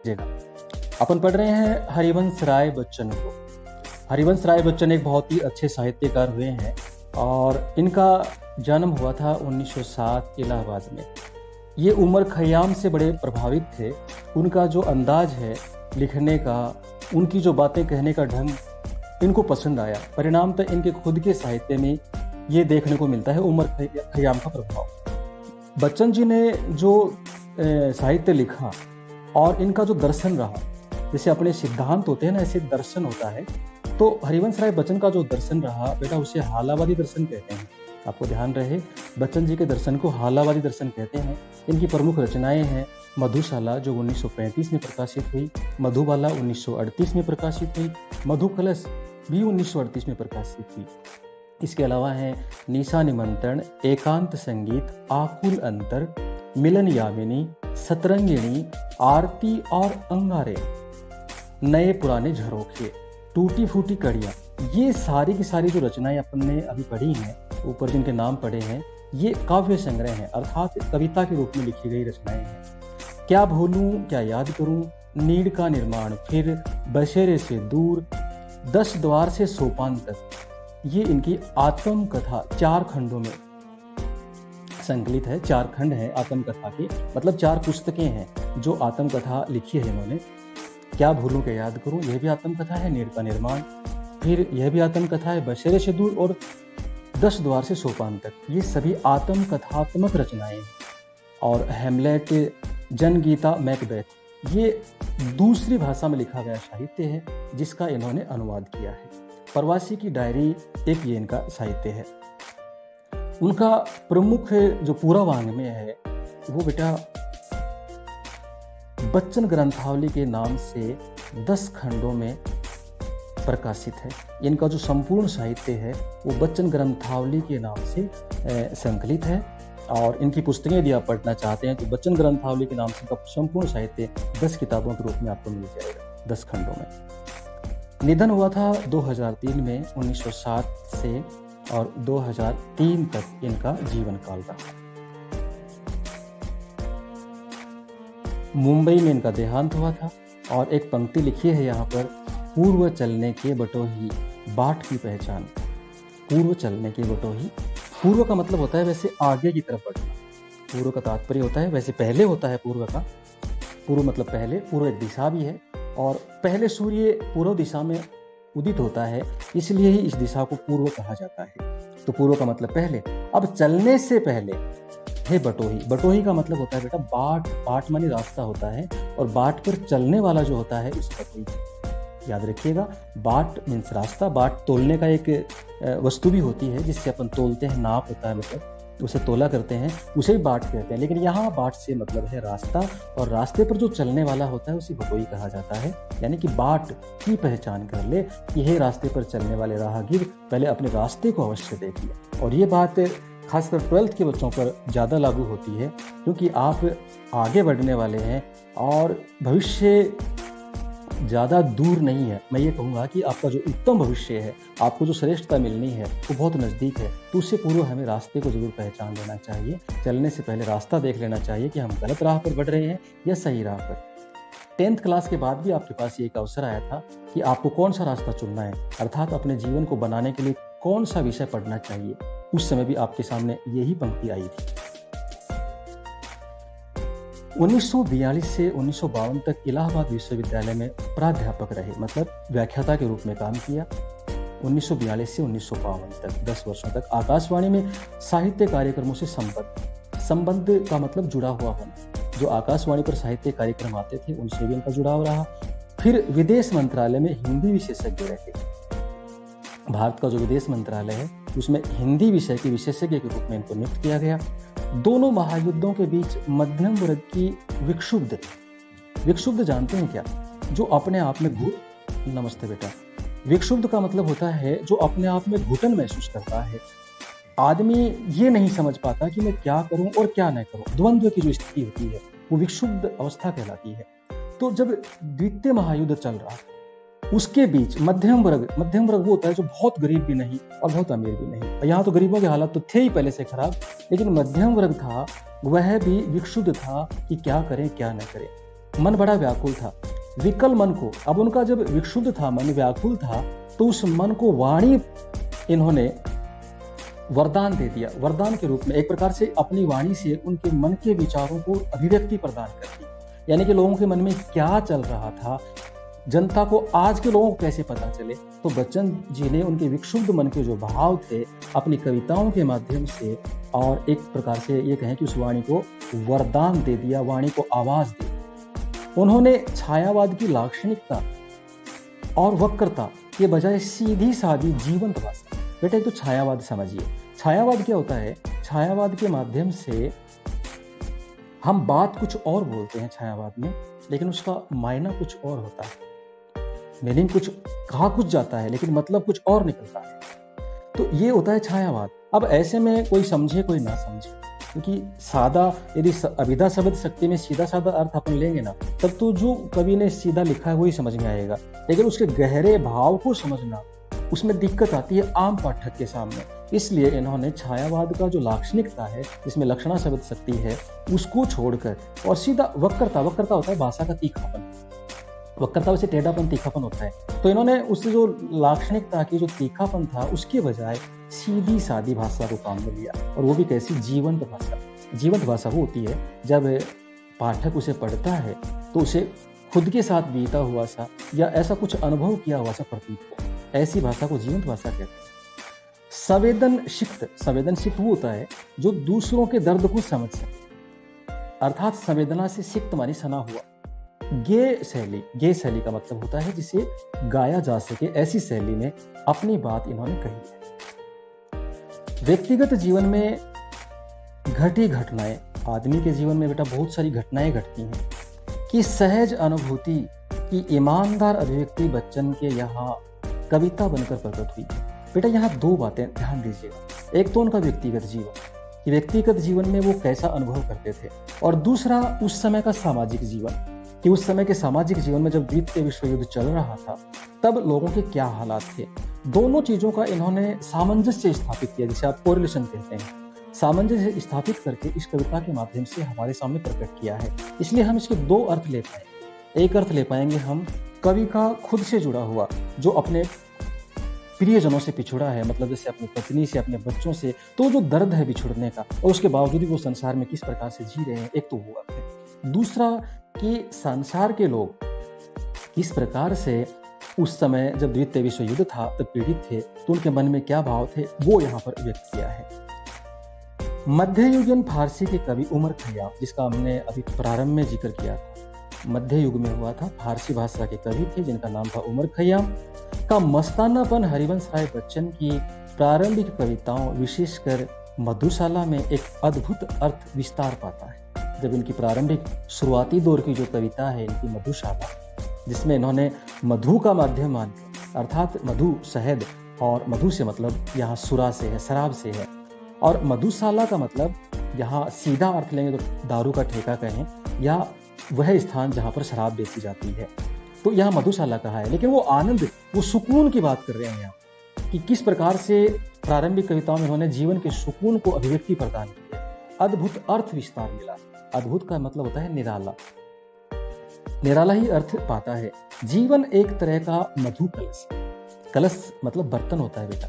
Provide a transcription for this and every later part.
जगह अपन पढ़ रहे हैं हरिवंश राय बच्चन को। हरिवंश राय बच्चन एक बहुत ही अच्छे साहित्यकार हुए हैं और इनका जन्म हुआ था 1907 इलाहाबाद में। ये उमर खयाम से बड़े प्रभावित थे। उनका जो अंदाज है लिखने का, उनकी जो बातें कहने का ढंग इनको पसंद आया। परिणामतः इनके खुद के साहित्य में ये देखने को मिलता है उमर खयाम का प्रभाव। बच्चन जी ने जो साहित्य लिखा और इनका जो दर्शन रहा, जैसे अपने सिद्धांत होते हैं ना, ऐसे दर्शन होता है, तो हरिवंश राय बच्चन का जो दर्शन रहा बेटा उसे हालावादी दर्शन कहते हैं। आपको ध्यान रहे, बच्चन जी के दर्शन को हालावादी दर्शन कहते हैं। इनकी प्रमुख रचनाएं हैं मधुशाला जो 1935 में प्रकाशित हुई, मधुबाला 1938 में प्रकाशित हुई, मधुकलश भी 1938 में प्रकाशित हुई। इसके अलावा हैं निशा निमंत्रण, एकांत संगीत, आकुल अंतर, मिलन यामिनी, सतरंगिणी, आरती और अंगारे, नए पुराने झरोखे, टूटी फूटी कड़ियाँ। ये सारी की सारी जो रचनाएं अपन ने अभी पढ़ी हैं, ऊपर जिनके नाम पढ़े हैं, ये काव्य संग्रह हैं, अर्थात कविता के रूप में लिखी गई रचनाएं हैं। क्या भूलूं क्या याद करूं, नीड़ का निर्माण, फिर बसेरे से दूर, 10 द्वार से सोपान तक, ये इनकी आत्मकथा 4 खंडों में संकलित है। 4 खंड हैं आत्मकथा के, मतलब 4 पुस्तकें हैं जो आत्मकथा लिखी है इन्होंने। क्या भूलूं क्या याद करूं, यह भी आत्मकथा है। नीड़ का निर्माण, फिर यह भी आत्मकथा है। बसेरे से दूर और 10 द्वार से सोपान तक, ये सभी आत्मकथात्मक रचनाएं हैं। और हेमलेट, जनगीता, मैकबेथ, ये दूसरी भाषा में लिखा गया साहित्य है जिसका इन्होंने अनुवाद किया है। प्रवासी की डायरी एक ये इनका साहित्य है। उनका प्रमुख जो पूरा वाङ्मय है वो बेटा बच्चन ग्रंथावली के नाम से 10 खंडों में प्रकाशित है। इनका जो संपूर्ण साहित्य है वो बच्चन ग्रंथावली के नाम से संकलित है। और इनकी पुस्तकें यदि आप पढ़ना चाहते हैं तो बच्चन ग्रंथावली के नाम से इनका संपूर्ण साहित्य 10 किताबों के रूप में आपको मिल जाएगा, 10 खंडों में। निधन हुआ था 2003 में, 1907 से और 2003 तक इनका जीवन काल रहा। मुंबई में इनका देहांत हुआ था। और एक पंक्ति लिखी है यहाँ पर, पूर्व चलने के बटोही बाट की पहचान। पूर्व चलने के बटोही, पूर्व का मतलब होता है वैसे आगे की तरफ बढ़ना, पूर्व का तात्पर्य होता है वैसे पहले होता है पूर्व का। पूर्व मतलब पहले, पूर्व एक दिशा भी है और पहले सूर्य पूर्व दिशा में उदित होता है, इसलिए ही इस दिशा को पूर्व कहा जाता है। तो पूर्व का मतलब पहले। अब चलने से पहले है बटोही। बटोही का मतलब होता है बेटा बाट। बाट मानी रास्ता होता है और बाट पर चलने वाला जो होता है उसे बटोही। याद रखिएगा, बाट मीन्स रास्ता। बाट तोलने का एक वस्तु भी होती है जिससे अपन तोलते हैं, नाप होता है, मतलब उसे तोला करते हैं, उसे ही बाट कहते हैं। लेकिन यहाँ बाट से मतलब है रास्ता, और रास्ते पर जो चलने वाला होता है उसे बटोही कहा जाता है। यानी कि बाट की पहचान कर ले कि हे रास्ते पर चलने वाले राहगीर, पहले अपने रास्ते को अवश्य देख ले। और ये बात खासकर 12th के बच्चों पर ज़्यादा लागू होती है, क्योंकि आप आगे बढ़ने वाले हैं और भविष्य ज़्यादा दूर नहीं है। मैं ये कहूँगा कि आपका जो उत्तम भविष्य है, आपको जो श्रेष्ठता मिलनी है वो बहुत नज़दीक है। तो उससे पूर्व हमें रास्ते को जरूर पहचान लेना चाहिए। चलने से पहले रास्ता देख लेना चाहिए कि हम गलत राह पर बढ़ रहे हैं या सही राह पर। 10th क्लास के बाद भी आपके पास ये एक अवसर आया था कि आपको कौन सा रास्ता चुनना है, अर्थात अपने जीवन को बनाने के लिए कौन सा विषय पढ़ना चाहिए। उस समय भी आपके सामने यही पंक्ति आई थी। 1942 से 1952 तक इलाहाबाद विश्वविद्यालय में प्राध्यापक रहे, मतलब व्याख्याता के रूप में काम किया। 1942 से 1952 तक 10 वर्षों तक आकाशवाणी में साहित्य कार्यक्रमों से संबंध का मतलब जुड़ा हुआ होना। जो आकाशवाणी पर साहित्य कार्यक्रम आते थे उनसे भी इनका जुड़ाव रहा। फिर विदेश मंत्रालय में हिंदी विशेषज्ञ रहे। भारत का जो विदेश मंत्रालय है उसमें हिंदी विषय के विशेषज्ञ के रूप में इनको नियुक्त किया गया। दोनों महायुद्धों के बीच मध्यम वर्ग की विक्षुब्ध जानते हैं क्या? जो अपने आप में नमस्ते बेटा। विक्षुब्ध का मतलब होता है जो अपने आप में घुटन महसूस करता है। आदमी ये नहीं समझ पाता कि मैं क्या करूं और क्या न करूं। द्वंद्व की जो स्थिति होती है वो विक्षुब्ध अवस्था कहलाती है। तो जब द्वितीय महायुद्ध चल रहा उसके बीच मध्यम वर्ग वो होता है जो बहुत गरीब भी नहीं और बहुत अमीर भी नहीं। यहाँ तो गरीबों के हालात तो थे ही पहले से खराब, लेकिन मध्यम वर्ग था वह भी विक्षुब्ध था कि क्या करें क्या न करें। मन बड़ा व्याकुल था। विकल मन को, अब उनका जब विक्षुब्ध था, मन व्याकुल था, तो उस मन को वाणी इन्होंने वरदान दे दिया। वरदान के रूप में एक प्रकार से अपनी वाणी से उनके मन के विचारों को अभिव्यक्ति प्रदान कर दी। यानी कि लोगों के मन में क्या चल रहा था, जनता को, आज के लोगों को कैसे पता चले, तो बच्चन जी ने उनके विक्षुब्ध मन के जो भाव थे अपनी कविताओं के माध्यम से, और एक प्रकार से ये कहें कि उस वाणी को वरदान दे दिया, वाणी को आवाज दी। उन्होंने छायावाद की लाक्षणिकता और वक्रता के बजाय सीधी सादी जीवंत भाषा, बेटा एक तो छायावाद समझिए। छायावाद क्या होता है? छायावाद के माध्यम से हम बात कुछ और बोलते हैं छायावाद में, लेकिन उसका मायना कुछ और होता है, मीनिंग कुछ कहा कुछ जाता है लेकिन मतलब कुछ और निकलता है। तो ये होता है छायावाद। अब ऐसे में कोई समझे कोई ना समझे, क्योंकि सादा, यदि अभिधा शब्द शक्ति में सीधा साधा अर्थ अपन लेंगे ना, तब तो जो कवि ने सीधा लिखा है वही समझ में आएगा, लेकिन उसके गहरे भाव को समझना, उसमें दिक्कत आती है आम पाठक के सामने। इसलिए इन्होंने छायावाद का जो लाक्षणिकता है, जिसमें लक्षणा शब्द शक्ति है, उसको छोड़कर और सीधा वक्रता, वक्रता होता है भाषा का तीखापन, वक्रता वैसे टेढ़ापन तीखापन होता है, तो इन्होंने उससे जो लाक्षणिकता की जो तीखापन था उसके बजाय सीधी सादी भाषा को काम में लिया। और वो भी कैसी? जीवंत भाषा। जीवंत भाषा वो होती है जब पाठक उसे पढ़ता है तो उसे खुद के साथ बीता हुआ सा या ऐसा कुछ अनुभव किया हुआ सा प्रतीत हो, ऐसी भाषा को जीवंत भाषा कहते हैं। संवेदनशिक्त वो होता है जो दूसरों के दर्द को समझ सके, अर्थात संवेदना से सिक्त मानी सना हुआ। गेय शैली का मतलब होता है जिसे गाया जा सके, ऐसी शैली में अपनी बात इन्होंने कही है। व्यक्तिगत जीवन में घटी घटनाएं, आदमी के जीवन में बेटा बहुत सारी घटनाएं घटती हैं कि सहज अनुभूति की ईमानदार अभिव्यक्ति बच्चन के यहाँ कविता बनकर प्रकट हुई। बेटा यहाँ दो बातें ध्यान दीजिएगा, एक तो उनका व्यक्तिगत जीवन, कि व्यक्तिगत जीवन में वो कैसा अनुभव करते थे, और दूसरा उस समय का सामाजिक जीवन, कि उस समय के सामाजिक जीवन में जब द्वितीय विश्व युद्ध चल रहा था तब लोगों के क्या हालात थे। दोनों चीजों का इन्होंने सामंजस्य स्थापित किया, जिसे आप कोरिलेशन कहते हैं। सामंजस्य स्थापित करके इस कविता के माध्यम से हमारे सामने प्रकट किया है। इसलिए हम इसके दो अर्थ ले पाएंगे। एक अर्थ ले पाएंगे हम कवि का खुद से जुड़ा हुआ, जो अपने प्रियजनों से पिछड़ा है, मतलब जैसे अपनी पत्नी से, अपने बच्चों से, तो जो दर्द है बिछुड़ने का, और उसके बावजूद भी वो संसार में किस प्रकार से जी रहे हैं, एक तो वो अर्थ है। दूसरा कि संसार के लोग किस प्रकार से उस समय जब द्वितीय विश्व युद्ध था तब पीड़ित थे, तो उनके मन में क्या भाव थे, वो यहाँ पर व्यक्त किया है। मध्ययुगीन फारसी के कवि उमर खयाम, जिसका हमने अभी प्रारंभ में जिक्र किया था, मध्य युग में हुआ था, फारसी भाषा के कवि थे जिनका नाम था उमर खयाम, का मस्तानापन हरिवंश राय बच्चन की प्रारंभिक कविताओं, विशेषकर मधुशाला में एक अद्भुत अर्थ विस्तार पाता है। जब इनकी प्रारंभिक शुरुआती दौर की जो कविता है इनकी मधुशाला, जिसमें इन्होंने मधु का माध्यम मान, अर्थात मधु शहद, और मधु से मतलब यहाँ सुरा से है, शराब से है, और मधुशाला का मतलब यहाँ सीधा अर्थ लेंगे तो दारू का ठेका कहें, या वह स्थान जहाँ पर शराब बेची जाती है, तो यहाँ मधुशाला कहा है। लेकिन वो आनंद, वो सुकून की बात कर रहे हैं यहाँ, कि किस प्रकार से प्रारंभिक कविताओं में उन्होंने जीवन के सुकून को अभिव्यक्ति प्रदान की है। अद्भुत अर्थ विस्तार मिला। अद्भुत का मतलब होता है निराला, निराला ही अर्थ पाता है। जीवन एक तरह का मधु कलश, कलश मतलब बर्तन होता है बेटा,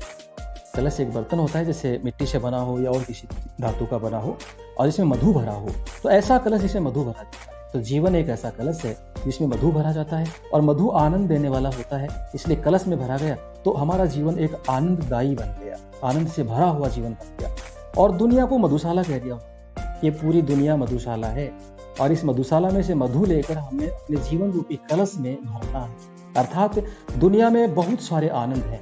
कलश एक बर्तन होता है जैसे मिट्टी से बना हो या और किसी धातु का बना हो, और इसमें मधु भरा हो, तो ऐसा कलश जिसमें मधु भरा जाता है। तो जीवन एक ऐसा कलश है जिसमें मधु भरा जाता है, और मधु आनंद देने वाला होता है, इसलिए कलश में भरा गया तो हमारा जीवन एक आनंददायी बन गया, आनंद से भरा हुआ जीवन बन गया। और दुनिया को मधुशाला कह दिया, ये पूरी दुनिया मधुशाला है, और इस मधुशाला में से मधु लेकर हमें अपने जीवन रूपी कलश में भरना है। अर्थात दुनिया में बहुत सारे आनंद हैं,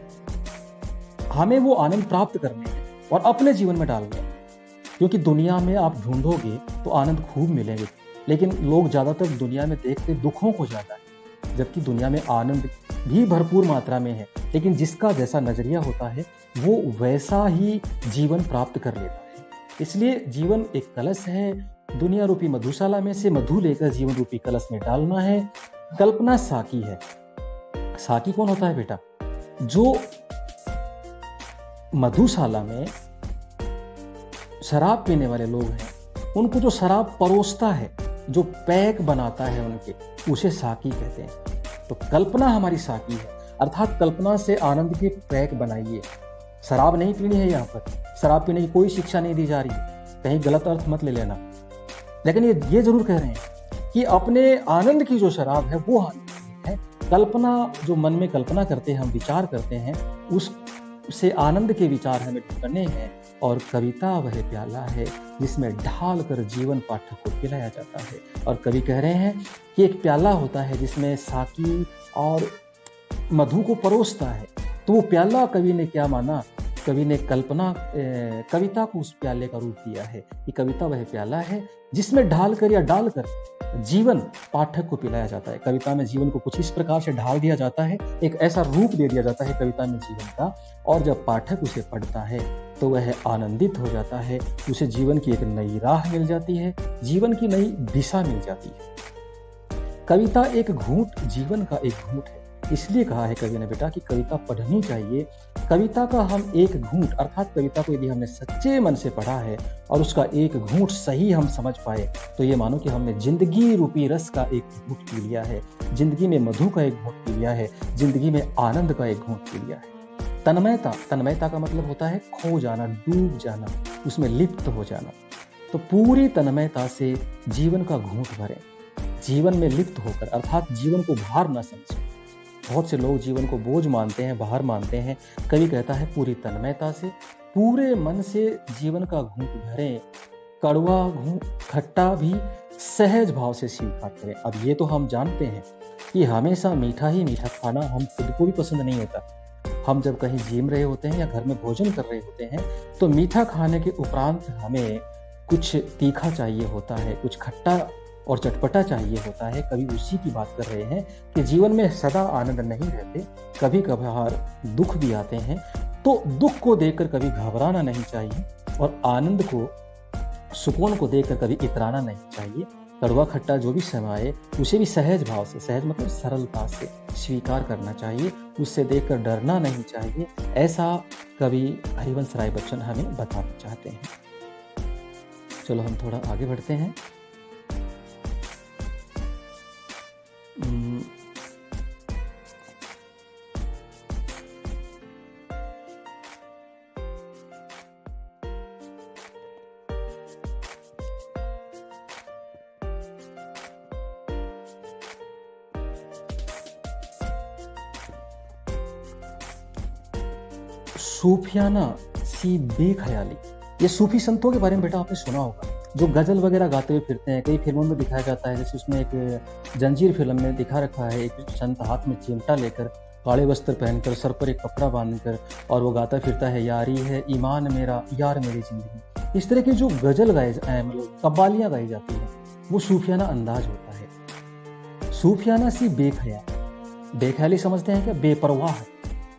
हमें वो आनंद प्राप्त करने हैं और अपने जीवन में डालने हैं, क्योंकि दुनिया में आप ढूंढोगे तो आनंद खूब मिलेंगे, लेकिन लोग ज्यादातर दुनिया में देखते दुखों को ज्यादा है, जबकि दुनिया में आनंद भी भरपूर मात्रा में है, लेकिन जिसका जैसा नजरिया होता है वो वैसा ही जीवन प्राप्त कर लेता है। इसलिए जीवन एक कलश है, दुनिया रूपी मधुशाला में से मधु लेकर जीवन रूपी कलश में डालना है। कल्पना साकी है। साकी कौन होता है बेटा? जो मधुशाला में शराब पीने वाले लोग हैं, उनको जो शराब परोसता है जो पैक बनाता है उनके, उसे साकी कहते हैं। तो कल्पना हमारी साकी है, अर्थात कल्पना से आनंद के पैक बनाइए। शराब नहीं पीनी है, यहाँ पर शराब पीने की कोई शिक्षा नहीं दी जा रही है, कहीं गलत अर्थ मत ले लेना। लेकिन ये जरूर कह रहे हैं कि अपने आनंद की जो शराब है वो है कल्पना, जो मन में कल्पना करते हैं, हम विचार करते हैं, उससे आनंद के विचार हमें ढूंढने हैं। और कविता वह प्याला है जिसमें ढाल कर जीवन पाठक को पिलाया जाता है। और कवि कह रहे हैं कि एक प्याला होता है जिसमें साकी और मधु को परोसता है। तो वो प्याला कवि ने क्या माना, कवि ने कविता को उस प्याले का रूप दिया है कि कविता वह प्याला है जिसमें ढालकर या डालकर जीवन पाठक को पिलाया जाता है। कविता में जीवन को कुछ इस प्रकार से ढाल दिया जाता है, एक ऐसा रूप दे दिया जाता है कविता में जीवन का, और जब पाठक उसे पढ़ता है तो वह आनंदित हो जाता है, उसे जीवन की एक नई राह मिल जाती है, जीवन की नई दिशा मिल जाती है। कविता एक घूंट जीवन का एक घूंट है, इसलिए कहा है कवि ने बेटा कि कविता पढ़नी चाहिए। कविता का हम एक घूंट, अर्थात कविता को यदि हमने सच्चे मन से पढ़ा है और उसका एक घूंट सही हम समझ पाए, तो ये मानो कि हमने जिंदगी रूपी रस का एक घूंट पी लिया है, जिंदगी में मधु का एक घूंट पी लिया है, जिंदगी में आनंद का एक घूंट पी लिया है। तन्मयता का मतलब होता है खो जाना, डूब जाना, उसमें लिप्त हो जाना। तो पूरी तन्मयता से जीवन का घूंट भरें, जीवन में लिप्त होकर, अर्थात जीवन को भार ना समझें। बहुत से लोग जीवन को बोझ मानते हैं, भार मानते हैं। कवि कहता है पूरी तन्मयता से, पूरे मन से जीवन का घूंट भरें, कड़वा खट्टा भी सहज भाव से स्वीकार करें। अब ये तो हम जानते हैं कि हमेशा मीठा ही मीठा खाना हम खुद को भी पसंद नहीं होता। हम जब कहीं जिम रहे होते हैं या घर में भोजन कर रहे होते हैं तो मीठा खाने के उपरांत हमें कुछ तीखा चाहिए होता है, कुछ खट्टा और चटपटा चाहिए होता है। कभी उसी की बात कर रहे हैं कि जीवन में सदा आनंद नहीं रहते, कभी कभार दुख भी आते हैं। तो दुख को देखकर कभी घबराना नहीं चाहिए और आनंद को, सुकून को देखकर कभी इतराना नहीं चाहिए। कड़वा खट्टा जो भी समाये उसे भी सहज भाव से, सहज मतलब सरलता से स्वीकार करना चाहिए, उससे देखकर डरना नहीं चाहिए। ऐसा कवि हरिवंश राय बच्चन हमें बताना चाहते हैं। चलो हम थोड़ा आगे बढ़ते हैं। सूफियाना सी बेख्याली, ये सूफी संतों के बारे में बेटा आपने सुना होगा, जो गजल वगैरह गाते हुए फिरते हैं। कई फिल्मों में दिखाया जाता है, जैसे उसमें एक जंजीर फिल्म में दिखा रखा है, एक संत हाथ में चिमटा लेकर, काले वस्त्र पहनकर, सर पर एक कपड़ा बांधकर, और वो गाता फिरता है, यारी है ईमान मेरा यार मेरी जिंदगी। इस तरह की जो गजल गाए, मतलब कव्वालियां गाई जाती हैं, वो सूफियाना अंदाज होता है। सूफियाना सी बेख्याली समझते हैं क्या? बेपरवाह,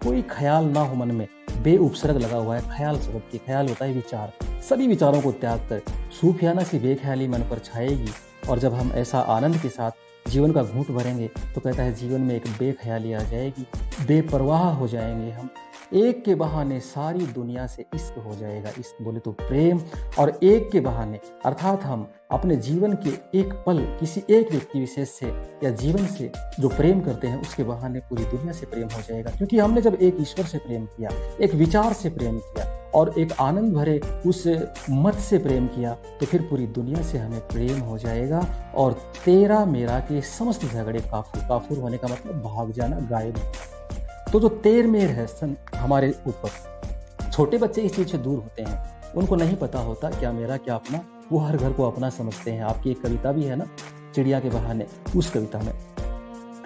कोई ख्याल ना हो मन में, बे उपसर्ग लगा हुआ है, ख्याल शब्द की, ख्याल होता है विचार, सभी विचारों को त्याग कर सूफियाना सी बेख्याली मन पर छाएगी। और जब हम ऐसा आनंद के साथ जीवन का घूंट भरेंगे तो कहता है जीवन में एक बेख्याली आ जाएगी, बेपरवाह हो जाएंगे हम, एक के बहाने सारी दुनिया से इश्क हो जाएगा, इश्क बोले तो प्रेम, और एक के बहाने अर्थात हम अपने जीवन के एक पल किसी एक व्यक्ति विशेष से या जीवन से जो प्रेम करते हैं उसके बहाने पूरी दुनिया से प्रेम हो जाएगा। क्योंकि हमने जब एक ईश्वर से प्रेम किया, एक विचार से प्रेम किया और एक आनंद भरे उस मत से प्रेम किया, तो फिर पूरी दुनिया से हमें प्रेम हो जाएगा। और तेरा मेरा के समस्त झगड़े काफूर होने का मतलब भाग जाना, गायब। तो जो तेर मेर है हमारे ऊपर, छोटे बच्चे इस चीज से दूर होते हैं, उनको नहीं पता होता क्या मेरा क्या अपना, वो हर घर को अपना समझते हैं। आपकी एक कविता भी है ना, चिड़िया के बहाने, उस कविता में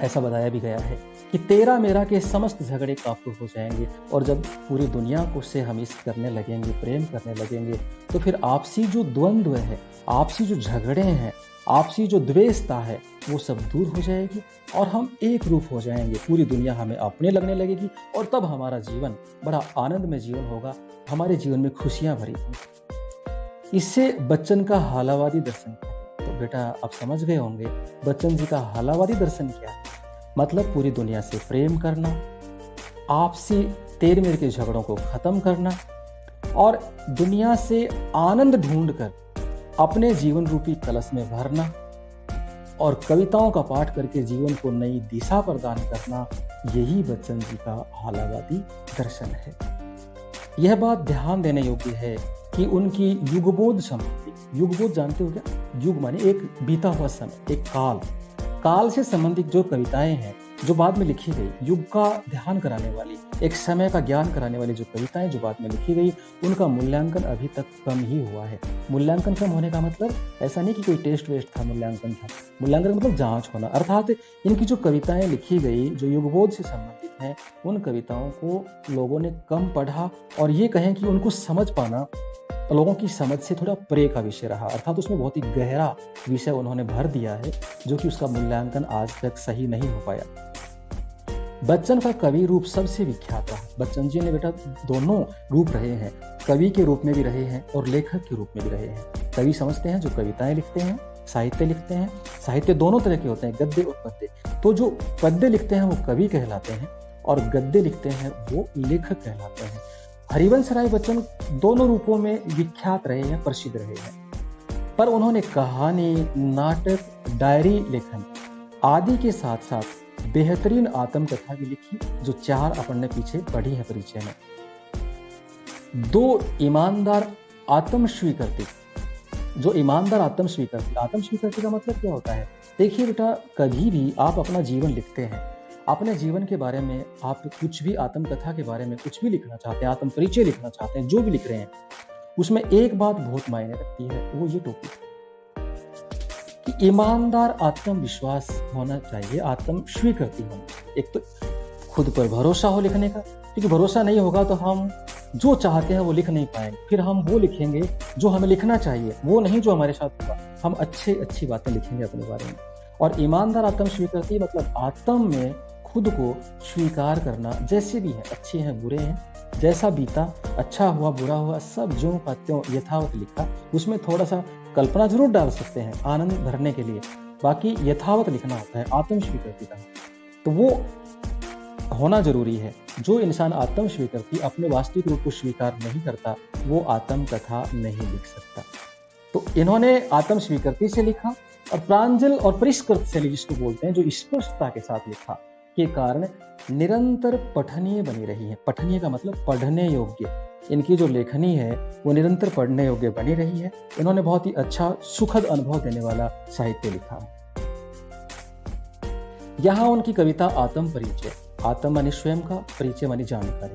ऐसा बताया भी गया है कि तेरा मेरा के समस्त झगड़े काफूर हो जाएंगे। और जब पूरी दुनिया को से हम इश्क करने लगेंगे, प्रेम करने लगेंगे, तो फिर आपसी जो द्वंद्व है, आपसी जो झगड़े हैं, आपसी जो द्वेषता है, वो सब दूर हो जाएगी और हम एक रूप हो जाएंगे। पूरी दुनिया हमें अपने लगने लगेगी और तब हमारा जीवन बड़ा आनंद में जीवन होगा, हमारे जीवन में खुशियां भरी होंगी। इससे बच्चन का हालावादी दर्शन क्या है? तो बेटा आप समझ गए होंगे बच्चन जी का हालावादी दर्शन क्या है। मतलब पूरी दुनिया से प्रेम करना, आपसी तेर मेर के झगड़ों को खत्म करना और दुनिया से आनंद ढूंढकर अपने जीवन रूपी कलश में भरना, और कविताओं का पाठ करके जीवन को नई दिशा प्रदान करना, यही बच्चन जी का आलावादी दर्शन है। यह बात ध्यान देने योग्य है कि उनकी युगबोध संबंधी, युगबोध जानते हो क्या? युग माने एक बीता हुआ समय, एक काल से संबंधित जो कविताएं हैं जो बाद में लिखी गई, युग का ध्यान कराने वाली, एक समय का ज्ञान कराने वाली जो कविताएं जो बाद में लिखी गई, उनका मूल्यांकन अभी तक कम ही हुआ है। मूल्यांकन कम होने का मतलब ऐसा नहीं कि कोई टेस्ट वेस्ट था, मूल्यांकन था। मूल्यांकन मतलब जांच होना, अर्थात इनकी जो कविताएं लिखी गई जो युगबोध से संबंधित हैं, उन कविताओं को लोगों ने कम पढ़ा और ये कहें कि उनको समझ पाना लोगों की समझ से थोड़ा परे का विषय रहा, अर्थात उसमें बहुत ही गहरा विषय उन्होंने भर दिया है, जो कि उसका मूल्यांकन आज तक सही नहीं हो पाया। बच्चन का कवि रूप सबसे विख्यात रहा। बच्चन जी ने बेटा दोनों रूप रहे हैं, कवि के रूप में भी रहे हैं और लेखक के रूप में भी रहे हैं। कवि समझते हैं जो कविताएं लिखते हैं, साहित्य लिखते हैं। साहित्य दोनों तरह के होते हैं, गद्य और पद्य। तो जो पद्य लिखते हैं वो कवि कहलाते हैं और गद्य लिखते हैं वो लेखक कहलाते हैं। हरिवंश राय बच्चन दोनों रूपों में विख्यात रहे हैं, प्रसिद्ध रहे हैं, पर उन्होंने कहानी, नाटक, डायरी लेखन आदि के साथ साथ बेहतरीन आत्मकथा भी लिखी, जो 4 अपन ने पीछे पढ़ी है परिचय में। 2 ईमानदार आत्मस्वीकृति, जो ईमानदार आत्मस्वीकृति का मतलब क्या होता है? देखिए बेटा, कभी भी आप अपना जीवन लिखते हैं, अपने जीवन के बारे में आप कुछ भी, आत्मकथा के बारे में कुछ भी लिखना चाहते हैं, आत्म परिचय लिखना चाहते हैं, जो भी लिख रहे हैं, उसमें एक बात बहुत मायने रखती है, वो ये टॉपिक कि ईमानदार आत्मविश्वास होना चाहिए, आत्म स्वीकृति होनी चाहिए। एक तो खुद पर भरोसा हो लिखने का, क्योंकि भरोसा नहीं होगा तो हम जो चाहते हैं वो लिख नहीं पाएंगे। फिर हम वो लिखेंगे जो हमें लिखना चाहिए, वो नहीं जो हमारे साथ होगा। हम अच्छी बातें लिखेंगे अपने बारे में। और ईमानदार आत्म स्वीकृति मतलब आत्म में खुद को स्वीकार करना, जैसे भी है, अच्छे हैं बुरे हैं, जैसा बीता, अच्छा हुआ बुरा हुआ, सब ज्यों का त्यों यथावत लिखा। उसमें थोड़ा सा कल्पना जरूर डाल सकते हैं आनंद भरने के लिए, बाकी यथावत लिखना होता है आत्म स्वीकृति का। तो वो होना जरूरी है। जो इंसान आत्म स्वीकृति, अपने वास्तविक रूप को स्वीकार नहीं करता, वो आत्म कथा नहीं लिख सकता। तो इन्होंने आत्म स्वीकृति से लिखा और प्रांजल और परिष्कृत शैली जिसको बोलते हैं, जो स्पष्टता के साथ लिखा, के कारण निरंतर पठनीय बनी रही है। पठनीय का मतलब पढ़ने योग्य। इनकी जो लेखनी है वो निरंतर पढ़ने योग्य बनी रही है। इन्होंने बहुत ही अच्छा सुखद अनुभव देने वाला साहित्य लिखा है। यहाँ उनकी कविता आत्म परिचय, आत्म माने स्वयं का, परिचय माने जानकारी।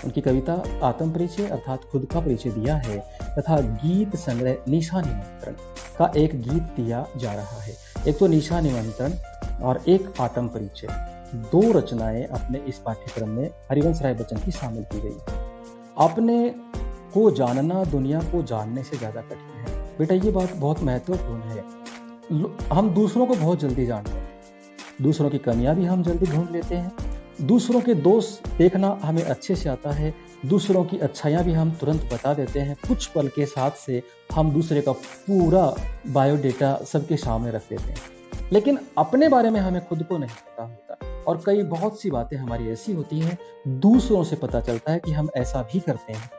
उनकी कविता आत्म परिचय अर्थात खुद का परिचय दिया है, तथा गीत संग्रह निशा निमंत्रण का एक गीत दिया जा रहा है। एक तो निशा निमंत्रण और एक आत्म परिचय, 2 रचनाएं अपने इस पाठ्यक्रम में हरिवंश राय बच्चन की शामिल की गई। अपने को जानना दुनिया को जानने से ज्यादा कठिन है। बेटा ये बात बहुत महत्वपूर्ण है। हम दूसरों को बहुत जल्दी जानते हैं, दूसरों की कमियां भी हम जल्दी ढूंढ लेते हैं, दूसरों के दोष देखना हमें अच्छे से आता है, दूसरों की अच्छाइयां भी हम तुरंत बता देते हैं। कुछ पल के साथ से हम दूसरे का पूरा बायोडेटा सबके सामने रख देते हैं, लेकिन अपने बारे में हमें खुद को नहीं पता होता। और कई बहुत सी बातें हमारी ऐसी होती हैं, दूसरों से पता चलता है कि हम ऐसा भी करते हैं।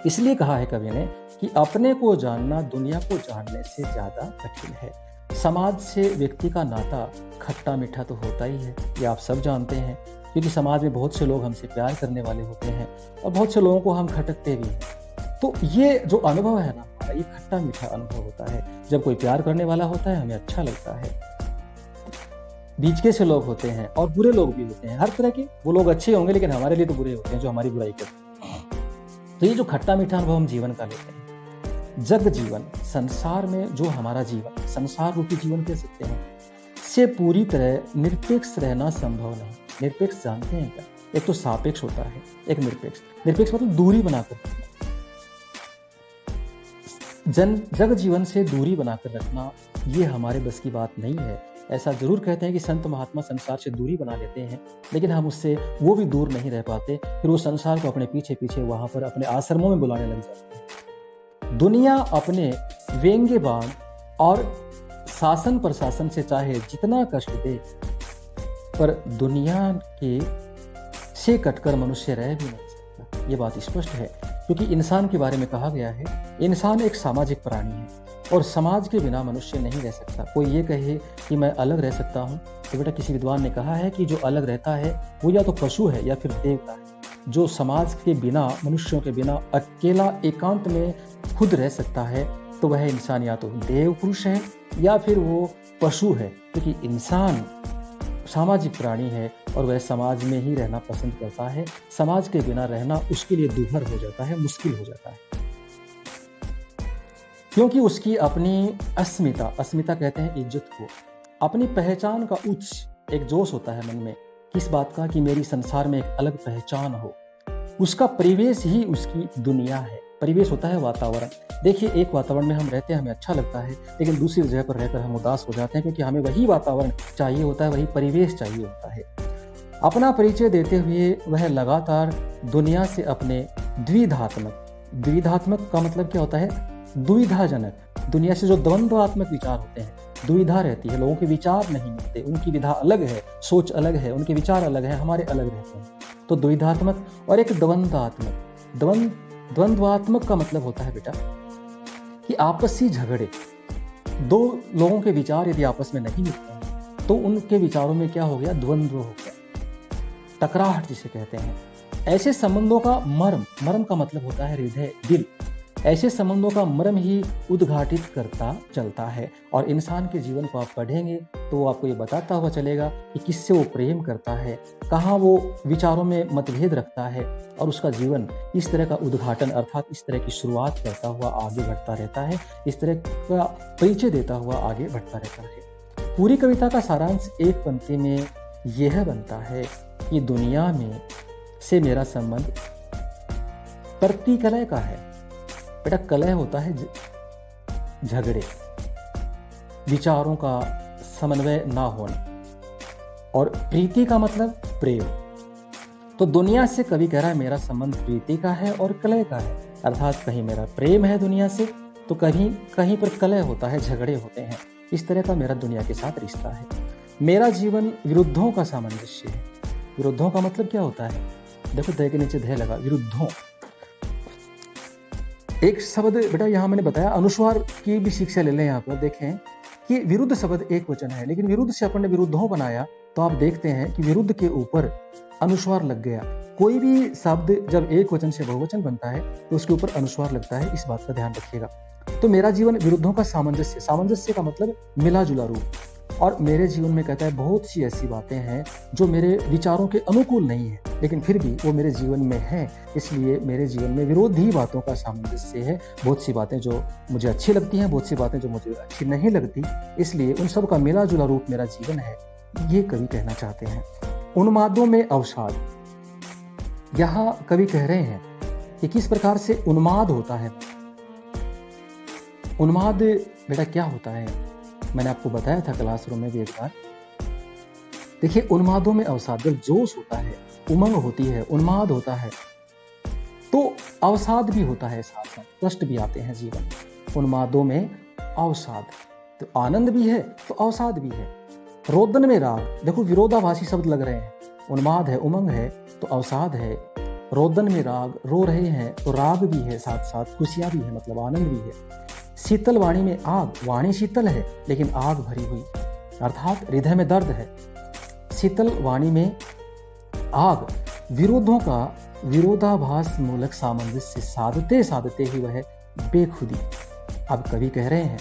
इसलिए कहा है कवि ने कि अपने को जानना दुनिया को जानने से ज्यादा कठिन है। समाज से व्यक्ति का नाता खट्टा मीठा तो होता ही है, ये आप सब जानते हैं, क्योंकि समाज में बहुत से लोग हमसे प्यार करने वाले होते हैं और बहुत से लोगों को हम खटकते भी हैं। तो ये जो अनुभव है ना, ये खट्टा मीठा अनुभव होता है। जब कोई प्यार करने वाला होता है हमें अच्छा लगता है। बीच के से लोग होते हैं और बुरे लोग भी होते हैं, हर तरह के। वो लोग अच्छे होंगे लेकिन हमारे लिए तो बुरे होते हैं जो हमारी बुराई करते हैं। तो ये जो खट्टा मीठा अनुभव हम जीवन का लेते हैं, जग जीवन, संसार में जो हमारा जीवन, संसार रूपी जीवन कह सकते हैं, से पूरी तरह निरपेक्ष रहना संभव नहीं। निरपेक्ष जानते हैं क्या? एक तो सापेक्ष होता है, एक निरपेक्ष। निरपेक्ष मतलब दूरी बनाकर, जग जीवन से दूरी बनाकर रखना, ये हमारे बस की बात नहीं है। ऐसा जरूर कहते हैं कि संत महात्मा संसार से दूरी बना लेते हैं, लेकिन हम उससे वो भी दूर नहीं रह पाते, फिर वो संसार को अपने पीछे पीछे वहां पर अपने आश्रमों में बुलाने लग जाते हैं। दुनिया अपने व्यंग्यबान और शासन प्रशासन से चाहे जितना कष्ट दे, पर दुनिया के से कटकर मनुष्य रह भी नहीं सकता। ये बात स्पष्ट है, क्योंकि इंसान के बारे में कहा गया है, इंसान एक सामाजिक प्राणी है और समाज के बिना मनुष्य नहीं रह सकता। कोई ये कहे कि मैं अलग रह सकता हूँ, तो बेटा किसी विद्वान ने कहा है कि जो अलग रहता है वो या तो पशु है या फिर देवता है। जो समाज के बिना, मनुष्यों के बिना अकेला एकांत में खुद रह सकता है, तो वह इंसान या तो देव पुरुष है या फिर वो पशु है, क्योंकि इंसान सामाजिक प्राणी है और वह समाज में ही रहना पसंद करता है। समाज के बिना रहना उसके लिए दुभर हो जाता है, मुश्किल हो जाता है, क्योंकि उसकी अपनी अस्मिता कहते हैं इज्जत को, अपनी पहचान का उच्च एक जोश होता है मन में, किस बात का कि मेरी संसार में एक अलग पहचान हो। उसका परिवेश ही उसकी दुनिया है। परिवेश होता है वातावरण। देखिए, एक वातावरण में हम रहते हैं, हमें अच्छा लगता है, लेकिन दूसरी जगह पर रहकर हम उदास हो जाते हैं, क्योंकि हमें वही वातावरण चाहिए होता है, वही परिवेश चाहिए होता है। अपना परिचय देते हुए वह लगातार दुनिया से अपने द्विधात्मक का मतलब क्या होता है? दुविधाजनक, दुनिया से जो द्वंद्वात्मक विचार होते हैं, दुविधा रहती है, लोगों के विचार नहीं मिलते, उनकी विधा अलग है, सोच अलग है, उनके विचार अलग है, हमारे अलग रहते हैं। तो द्विधात्मक और एक द्वंद्वात्मक। द्वंद्वात्मक का मतलब होता है बेटा कि आपसी झगड़े। दो लोगों के विचार यदि आपस में नहीं मिलते हैं तो उनके विचारों में क्या हो गया? द्वंद्व हो गया, टकराहट जिसे कहते हैं। ऐसे संबंधों का मर्म का मतलब होता है हृदय, दिल। ऐसे संबंधों का मर्म ही उद्घाटित करता चलता है, और इंसान के जीवन को आप पढ़ेंगे तो वो आपको ये बताता हुआ चलेगा कि किससे वो प्रेम करता है, कहाँ वो विचारों में मतभेद रखता है, और उसका जीवन इस तरह का उद्घाटन अर्थात इस तरह की शुरुआत करता हुआ आगे बढ़ता रहता है, इस तरह का परिचय देता हुआ आगे बढ़ता रहता है। पूरी कविता का सारांश एक पंक्ति में यह बनता है कि दुनिया में से मेरा संबंध प्रतिकलय का है। बेटा, कलह होता है झगड़े, विचारों का समन्वय ना होना, और प्रीति का मतलब प्रेम। तो दुनिया से कवि कह रहा है मेरा संबंध प्रीति का है और कलह का है, अर्थात कहीं मेरा प्रेम है दुनिया से तो कहीं पर कलह होता है, झगड़े होते हैं। इस तरह का मेरा दुनिया के साथ रिश्ता है। मेरा जीवन विरुद्धों का सामंजस्य है। विरुद्धों का मतलब क्या होता है? देखो, दह के नीचे दह लगा, विरुद्धों। एक शब्द बेटा यहाँ मैंने बताया, अनुस्वार की भी शिक्षा ले लें। यहाँ पर देखें कि विरुद्ध शब्द एक वचन है, लेकिन विरुद्ध से अपन ने विरुद्धों बनाया, तो आप देखते हैं कि विरुद्ध के ऊपर अनुस्वार लग गया। कोई भी शब्द जब एक वचन से बहुवचन बनता है तो उसके ऊपर अनुस्वार लगता है, इस बात का ध्यान रखिएगा। तो मेरा जीवन विरुद्धों का सामंजस्य, सामंजस्य का मतलब मिला जुला रूप। और मेरे जीवन में कहता है बहुत सी ऐसी बातें हैं जो मेरे विचारों के अनुकूल नहीं है, लेकिन फिर भी वो मेरे जीवन में है, इसलिए मेरे जीवन में विरोधी बातों का सामंजस्य है। बहुत सी बातें जो मुझे अच्छी लगती हैं, बहुत सी बातें जो मुझे अच्छी नहीं लगती, इसलिए उन सब का मिला जुला रूप मेरा जीवन है, ये कवि कहना चाहते हैं। उन्मादों में अवसाद, यहाँ कवि कह रहे हैं कि किस प्रकार से उन्माद होता है। उन्माद बेटा क्या होता है? मैंने आपको बताया था क्लासरूम में भी एक बार। देखिए, उन्मादों में अवसाद, जब जोश होता है, उमंग होती है, उन्माद होता है, तो अवसाद भी होता है, साथ साथ कष्ट भी आते हैं जीवन में। उन्मादों में अवसाद, तो आनंद भी है तो अवसाद भी है। रोदन में राग, देखो विरोधाभासी शब्द लग रहे हैं। उन्माद है, उमंग है तो अवसाद है। रोदन में राग, रो रहे हैं तो राग भी है, साथ साथ खुशियां भी है, मतलब आनंद भी है। शीतल वाणी में आग, वाणी शीतल है लेकिन आग भरी हुई, अर्थात हृदय में दर्द है। शीतल वाणी में आग, विरोधों का विरोधाभास मूलक सामंजस्य साधते साधते ही वह बेखुदी। अब कवि कह रहे हैं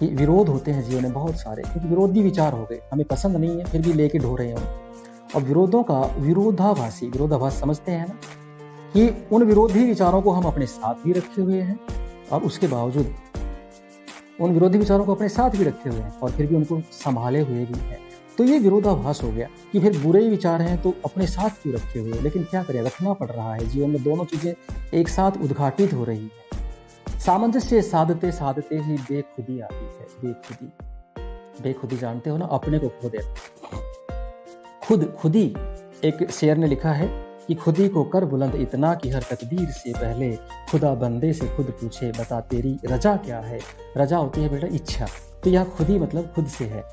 कि विरोध होते हैं जीवन में बहुत सारे, क्योंकि विरोधी विचार हो गए, हमें पसंद नहीं है फिर भी लेके ढो रहे हैं। और विरोधों का विरोधाभास समझते हैं ना, कि उन विरोधी विचारों को हम अपने साथ भी रखे हुए हैं और उसके बावजूद उन विरोधी विचारों को अपने साथ भी रखे हुए हैं और फिर भी उनको संभाले हुए भी हैं। तो ये विरोधाभास हो गया कि फिर बुरे विचार हैं तो अपने साथ क्यों रखे हुए, लेकिन क्या करें, रखना पड़ रहा है। जीवन में दोनों चीजें एक साथ उद्घाटित हो रही है। सामंजस्य साधते साधते ही बेखुदी आती है। बेखुदी जानते हो ना, अपने को खो देना। खुदी, एक शेर ने लिखा है कि खुदी को कर बुलंद इतना कि हर तकदीर से पहले खुदा बंदे से खुद पूछे बता तेरी रजा क्या है। रजा होती है बेटा इच्छा, तो यह खुदी मतलब खुद से है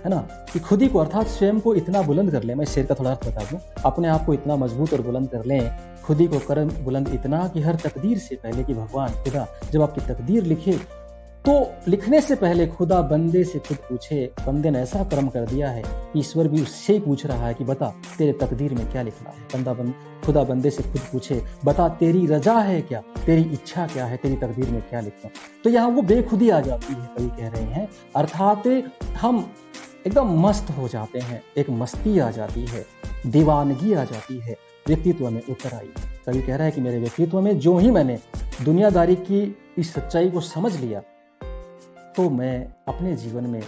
ना, कि खुदी को अर्थात स्वयं को इतना बुलंद कर लें। मैं शेर का थोड़ा अर्थ बता दूं, अपने आप को इतना मजबूत और बुलंद कर लें। खुदी को कर बुलंद इतना कि हर तकदीर से पहले कि भगवान खुदा जब आपकी तकदीर लिखे तो लिखने से पहले खुदा बंदे से खुद पूछे, बंदे ने ऐसा कर्म कर दिया है, ईश्वर भी उससे ही पूछ रहा है कि बता तेरे तकदीर में क्या लिखना है। खुदा बंदे से खुद पूछे, बता तेरी रजा है क्या, तेरी इच्छा क्या है, तेरी तकदीर में क्या लिखना। तो यहाँ वो बेखुदी आ जाती है, कवि कह रहे हैं, अर्थात हम एकदम मस्त हो जाते हैं, एक मस्ती आ जाती है, दीवानगी आ जाती है, व्यक्तित्व में उतर आई। कवि कह रहा है कि मेरे व्यक्तित्व में जो ही मैंने दुनियादारी की इस सच्चाई को समझ लिया, तो मैं अपने जीवन में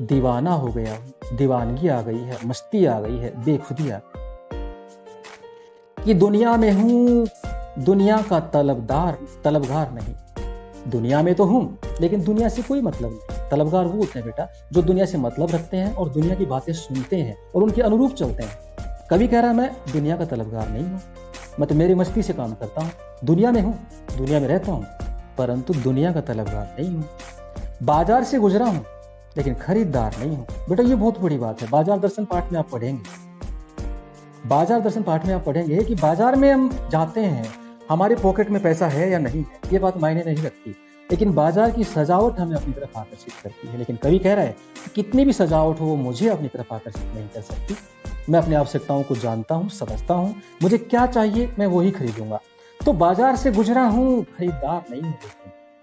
दीवाना हो गया हूं, दीवानगी आ गई है, मस्ती आ गई है, बेखुदी आ गई कि दुनिया में हूं, दुनिया का तलबगार नहीं। दुनिया में तो हूं, लेकिन दुनिया से कोई मतलब नहीं। तलबगार वो होते हैं बेटा जो दुनिया से मतलब रखते हैं और दुनिया की बातें सुनते हैं और उनके अनुरूप चलते हैं। कवि कह रहा है मैं दुनिया का तलबगार नहीं हूं, मैं तो मेरी मस्ती से काम करता हूं, दुनिया में हूं, दुनिया में रहता हूं, परंतु दुनिया का तलबगार नहीं हूं। बाजार से गुजरा हूं, लेकिन खरीदार नहीं हूं। बेटा ये बहुत बड़ी बात है। बाजार दर्शन पाठ में आप पढ़ेंगे, बाजार दर्शन पाठ में आप पढ़ेंगे कि बाजार में हम जाते हैं, हमारे पॉकेट में पैसा है या नहीं है, ये बात मायने नहीं रखती, लेकिन बाजार की सजावट हमें अपनी तरफ आकर्षित करती है। लेकिन कवि कह रहा है कि कितनी भी सजावट हो वो मुझे अपनी तरफ आकर्षित नहीं कर सकती। मैं अपनी आवश्यकताओं को जानता हूँ, समझता हूँ, मुझे क्या चाहिए मैं वही खरीदूंगा। तो बाजार से गुजरा हूँ, खरीदार नहीं हूँ,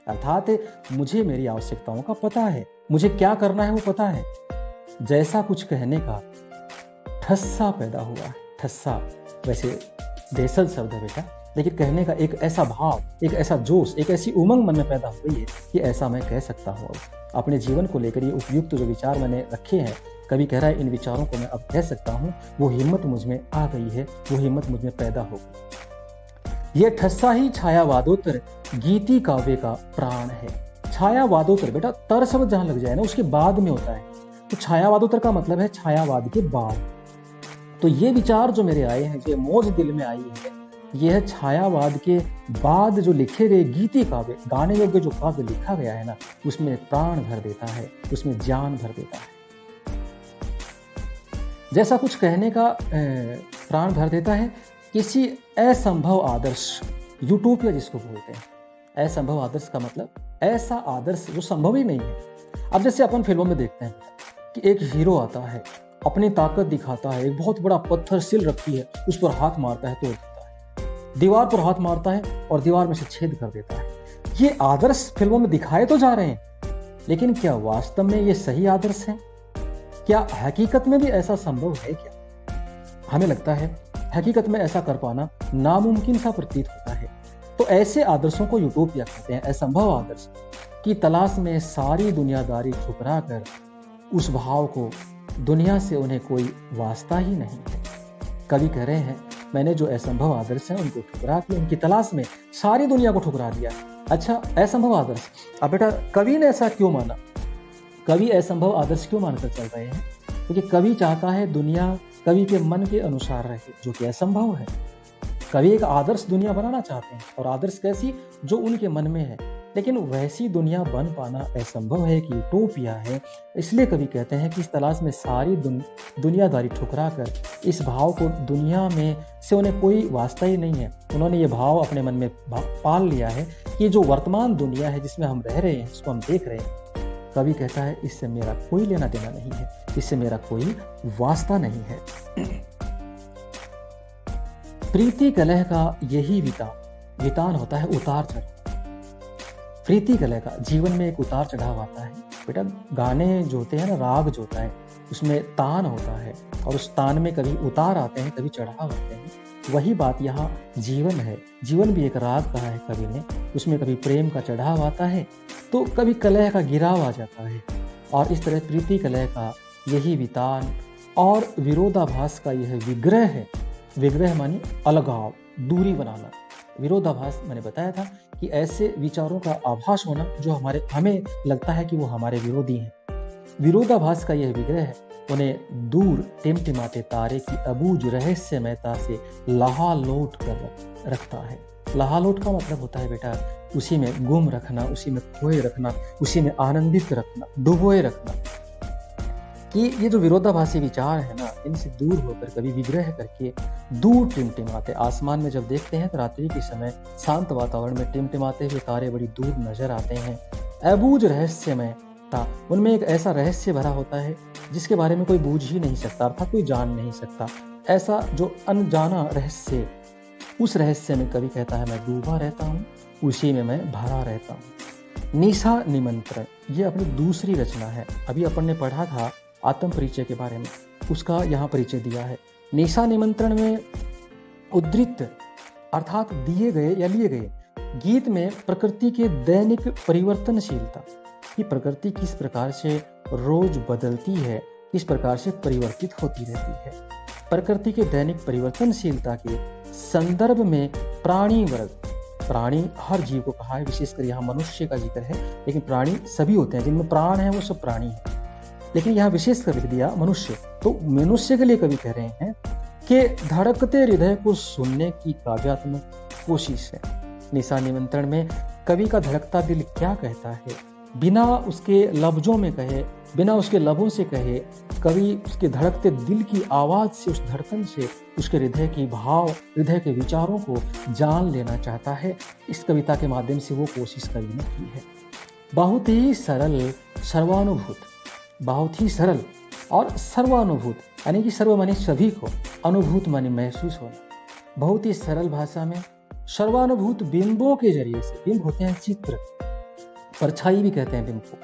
अर्थात मुझे मेरी आवश्यकताओं का पता है, मुझे क्या करना है वो पता है। जैसा कुछ कहने का ठस्सा पैदा हुआ है। ठस्सा वैसे बेसल शब्द है बेटा, लेकिन कहने का एक ऐसा भाव, एक ऐसा जोश, एक ऐसी उमंग मन में पैदा हो गई है कि ऐसा मैं कह सकता हूँ। अपने जीवन को लेकर ये उपयुक्त जो विचार मैंने रखे हैं, कवि कह रहा है इन विचारों को मैं अब कह सकता हूँ, वो हिम्मत मुझ में आ गई है, वो हिम्मत मुझ में पैदा हो गई। ये ठस्सा ही छायावादोत्तर गीति काव्य का प्राण है। छायावादोत्तर बेटा तर शब्द जहां लग जाए ना उसके बाद में होता है, तो छायावादोत्तर का मतलब है छायावाद के बाद। तो ये विचार जो मेरे आए हैं, जो मौज दिल में आई है, यह है छायावाद के बाद जो लिखे गए गीति काव्य, गाने योग्य जो काव्य लिखा गया है ना, उसमें प्राण भर देता है, उसमें जान भर देता है। जैसा कुछ कहने का प्राण भर देता है, किसी असंभव आदर्श, यूटोपिया जिसको बोलते हैं। असंभव आदर्श का मतलब ऐसा आदर्श जो संभव ही नहीं है। अब जैसे अपन फिल्मों में देखते हैं कि एक हीरो आता है, अपनी ताकत दिखाता है, एक बहुत बड़ा पत्थर सिल रखी है, उस पर हाथ मारता है, तोड़ देता है, दीवार पर हाथ मारता है और दीवार में से छेद कर देता है। ये आदर्श फिल्मों में दिखाए तो जा रहे हैं, लेकिन क्या वास्तव में ये सही आदर्श है? क्या हकीकत में भी ऐसा संभव है क्या? हमें लगता है हकीकत में ऐसा कर पाना नामुमकिन सा प्रतीत होता है। तो ऐसे आदर्शों को यूटोपिया कहते हैं, असंभव आदर्श की तलाश में सारी दुनियादारी ठुकरा कर उस भाव को, दुनिया से उन्हें कोई वास्ता ही नहीं है। कवि कह रहे हैं मैंने जो असंभव आदर्श हैं उनको ठुकरा के उनकी तलाश में सारी दुनिया को ठुकरा दिया। अच्छा, असंभव आदर्श, अब बेटा कवि ने ऐसा क्यों माना? कवि असंभव आदर्श क्यों मानकर चल रहे हैं? क्योंकि कवि चाहता है दुनिया कवि के मन के अनुसार रहे, जो कि असंभव है। कवि एक आदर्श दुनिया बनाना चाहते हैं, और आदर्श कैसी? जो उनके मन में है, लेकिन वैसी दुनिया बन पाना असंभव है, कि यूटोपिया है। इसलिए कवि कहते हैं कि इस तलाश में सारी दुनियादारी ठुकरा कर इस भाव को, दुनिया में से उन्हें कोई वास्ता ही नहीं है। उन्होंने ये भाव अपने मन में पाल लिया है कि जो वर्तमान दुनिया है जिसमें हम रह रहे हैं, जिसको हम देख रहे हैं, कवि कहता है इससे मेरा कोई लेना देना नहीं है, इससे मेरा कोई वास्ता नहीं है। प्रीति कलह का यही वितान होता है, उतार चढ़ाव। प्रीति कलह का जीवन में एक उतार चढ़ाव आता है बेटा। गाने जो होते हैं ना, राग जो होता है उसमें तान होता है, और उस तान में कभी उतार आते हैं, कभी चढ़ाव आते हैं। वही बात यहाँ जीवन है। जीवन भी एक राग कहा है कवि ने, उसमें कभी प्रेम का चढ़ाव आता है तो कभी कलह का गिराव आ जाता है। और इस तरह प्रीति कलह का यही वितान और विरोधाभास का यह विग्रह है। विग्रह मानी अलगाव, दूरी बनाना। विरोधाभास मैंने बताया था कि ऐसे विचारों का आभास होना जो हमें लगता है कि वो हमारे विरोधी हैं। विरोधाभास का यह विग्रह है उन्हें दूर टिमटिमाते तारे की अबूझ रहस्यमयता से लहालोट कर रखता है। लहालोट का मतलब होता है बेटा उसी में गुम रखना, उसी में खोए रखना, उसी में आनंदित रखना, डुबोए रखना। कि ये जो विरोधाभासी विचार है ना, इनसे दूर होकर कभी विग्रह करके दूर टिमटिमाते, आसमान में जब देखते हैं तो रात्रि के समय शांत वातावरण में टिमटिमाते हुए तारे बड़ी दूर नजर आते हैं, अबूझ रहस्यमय था। उनमें एक ऐसा रहस्य भरा होता है जिसके बारे में कोई बूझ ही नहीं सकता, अर्थात कोई जान नहीं सकता। ऐसा जो अनजाना रहस्य, उस रहस्य में कवि कहता है मैं डूबा रहता हूँ, उसी में मैं भरा रहता हूँ। निशा निमंत्रण, ये अपनी दूसरी रचना है। अभी अपन ने पढ़ा था आत्म परिचय के बारे में, उसका यहाँ परिचय दिया है। निशा निमंत्रण में उद्धृत अर्थात दिए गए या लिए गए गीत में प्रकृति के दैनिक परिवर्तनशीलता, कि प्रकृति किस प्रकार से रोज बदलती है, किस प्रकार से परिवर्तित होती रहती है, प्रकृति के दैनिक परिवर्तनशीलता के संदर्भ में प्राणी वर्ग, प्राणी हर जीव को कहा है, विशेषकर यहाँ मनुष्य का जिक्र है, लेकिन प्राणी सभी होते हैं, जिनमें प्राण है वो सब प्राणी है, लेकिन यहाँ विशेष कर लिख दिया मनुष्य। तो मनुष्य के लिए कवि कह रहे हैं कि धड़कते हृदय को सुनने की काव्यात्मक कोशिश है। निशा निमंत्रण में कवि का धड़कता दिल क्या कहता है, बिना उसके लफ्जों में कहे, बिना उसके लबों से कहे, कवि उसके धड़कते दिल की आवाज से, उस धड़कन से उसके हृदय की भाव, हृदय के विचारों को जान लेना चाहता है। इस कविता के माध्यम से वो कोशिश कवि ने की है। बहुत ही सरल सर्वानुभूत, बहुत ही सरल और सर्वानुभूत, यानी कि सर्व माने सभी को, अनुभूत माने महसूस होना। बहुत ही सरल भाषा में सर्वानुभूत बिंबों के जरिए से, बिंब होते हैं चित्र, परछाई भी कहते हैं बिंब को,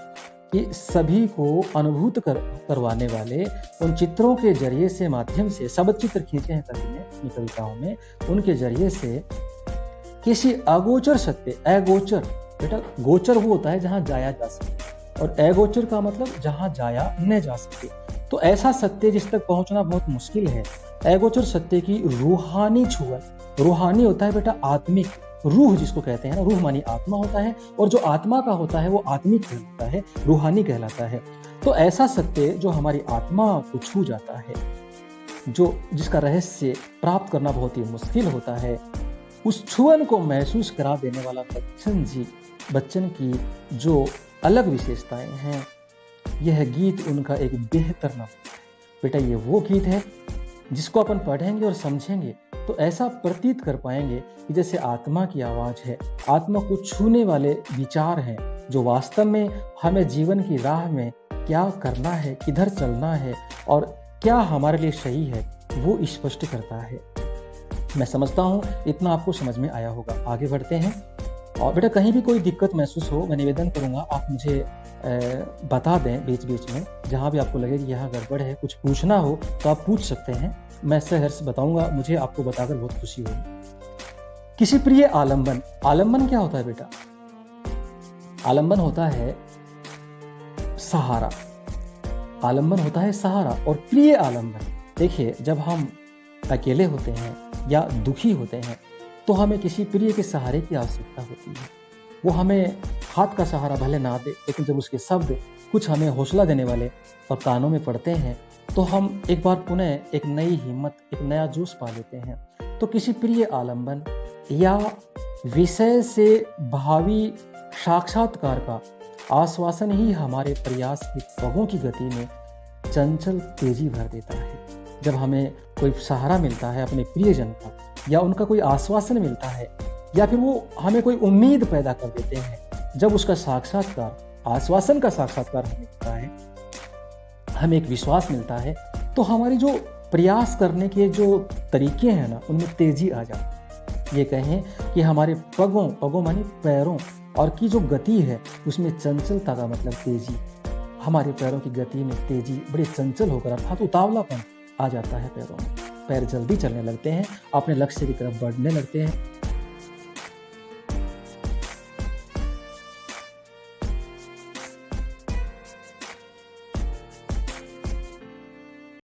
कि सभी को अनुभूत करवाने वाले उन चित्रों के जरिए से, माध्यम से, शब्द चित्र खींचे हैं कवि ने अपनी कविताओं में, उनके जरिए से किसी अगोचर सत्य, अगोचर, बेटा गोचर वो होता है जहां जाया जा सके, और अगोचर का मतलब जहां जाया न जा सके। तो ऐसा सत्य जिस तक पहुंचना बहुत मुश्किल है, अगोचर सत्य की रूहानी छुअन, रूहानी होता है बेटा आत्मिक, रूह जिसको कहते हैं ना, रूह मानी आत्मा होता है, और जो आत्मा का होता है वो आत्मिक कहलाता है, रूहानी कहलाता है। तो ऐसा सत्य जो हमारी आत्मा को छू जाता है, जो जिसका रहस्य प्राप्त करना बहुत ही मुश्किल होता है, उस छुअन को महसूस करा देने वाला बच्चन की जो अलग विशेषताएं हैं, यह गीत उनका एक बेहतर नमूना है। बेटा ये वो गीत है जिसको अपन पढ़ेंगे और समझेंगे तो ऐसा प्रतीत कर पाएंगे कि जैसे आत्मा की आवाज है, आत्मा को छूने वाले विचार हैं, जो वास्तव में हमें जीवन की राह में क्या करना है, किधर चलना है और क्या हमारे लिए सही है, वो स्पष्ट करता है। मैं समझता हूँ इतना आपको समझ में आया होगा। आगे बढ़ते हैं। और बेटा कहीं भी कोई दिक्कत महसूस हो, मैं निवेदन करूंगा आप मुझे बता दें बीच बीच में, जहाँ भी आपको लगे कि यहाँ गड़बड़ है, कुछ पूछना हो तो आप पूछ सकते हैं, मैं सहर्ष बताऊंगा, मुझे आपको बताकर बहुत खुशी होगी। किसी प्रिय आलंबन, आलंबन क्या होता है बेटा? आलंबन होता है सहारा, आलंबन होता है सहारा। और प्रिय आलंबन, देखिए जब हम अकेले होते हैं या दुखी होते हैं तो हमें किसी प्रिय के सहारे की आवश्यकता होती है। वो हमें हाथ का सहारा भले ना दे, लेकिन जब उसके शब्द कुछ हमें हौसला देने वाले और कानों में पड़ते हैं तो हम एक बार पुनः एक नई हिम्मत, एक नया जोश पा लेते हैं। तो किसी प्रिय आलंबन या विषय से भावी साक्षात्कार का आश्वासन ही हमारे प्रयास की पगों की गति में चंचल तेजी भर देता है। जब हमें कोई सहारा मिलता है अपने प्रियजन का, या उनका कोई आश्वासन मिलता है, या फिर वो हमें कोई उम्मीद पैदा कर देते हैं, जब उसका साक्षात्कार, आश्वासन का साक्षात्कार हमें मिलता है, हमें एक विश्वास मिलता है, तो हमारी जो प्रयास करने के जो तरीके हैं ना, उनमें तेजी आ जाती है। ये कहें कि हमारे पगों माने पैरों और की जो गति है उसमें चंचलता का मतलब तेजी, हमारे पैरों की गति में तेजी, बड़े चंचल होकर अर्थात उतावलापन आ जाता है पैरों में। पैर जल्दी चलने लगते हैं, अपने लक्ष्य की तरफ बढ़ने लगते हैं,